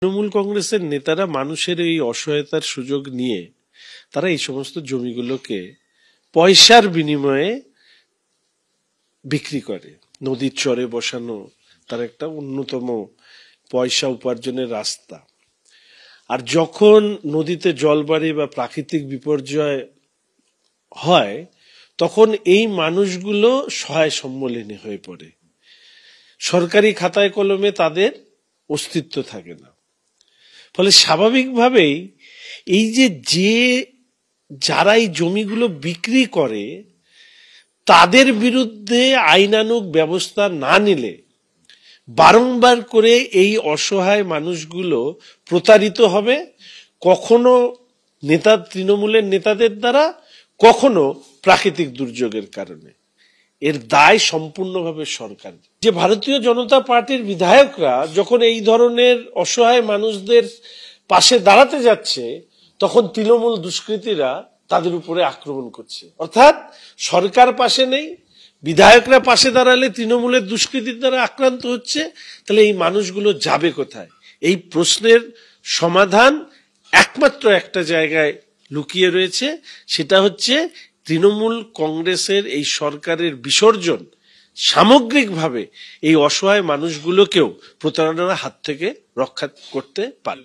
তৃণমূল কংগ্রেসের নেতারা মানুষের এই অসহায়তার সুযোগ নিয়ে তারা এই সমস্ত জমিগুলোকে পয়সার বিনিময়ে বিক্রি করে। নদীর চরে বসানো তার একটা অন্যতম পয়সা উপার্জনের রাস্তা। আর যখন নদীতে জল বাড়ে বা প্রাকৃতিক বিপর্যয় হয় তখন এই মানুষগুলো সহায় সম্বলিনী হয়ে পড়ে। সরকারি খাতায় কলমে তাদের অস্তিত্ব থাকে না। ফলে স্বাভাবিকভাবেই এই যে যারা এই জমিগুলো বিক্রি করে তাদের বিরুদ্ধে আইনানুগ ব্যবস্থা না নিলে বারংবার করে এই অসহায় মানুষগুলো প্রতারিত হবে, কখনো তৃণমূলের নেতাদের দ্বারা, কখনো প্রাকৃতিক দুর্যোগের কারণে। এর দায় সম্পূর্ণভাবে সরকার। যে ভারতীয় জনতা পার্টির বিধায়করা যখন এই ধরনের অসহায় মানুষদের পাশে দাঁড়াতে যাচ্ছে তখন তৃণমূল দুষ্কৃতীরা তাদের উপরে আক্রমণ করছে। অর্থাৎ সরকার পাশে নেই, বিধায়করা পাশে দাঁড়ালে তৃণমূলের দুষ্কৃতীর দ্বারা আক্রান্ত হচ্ছে, তাহলে এই মানুষগুলো যাবে কোথায়? এই প্রশ্নের সমাধান একমাত্র একটা জায়গায় লুকিয়ে রয়েছে, সেটা হচ্ছে তৃণমূল কংগ্রেসের এই সরকারের বিসর্জন সামগ্রিকভাবে এই অসহায় মানুষগুলোকেও প্রতারণার হাত থেকে রক্ষা করতে পারে।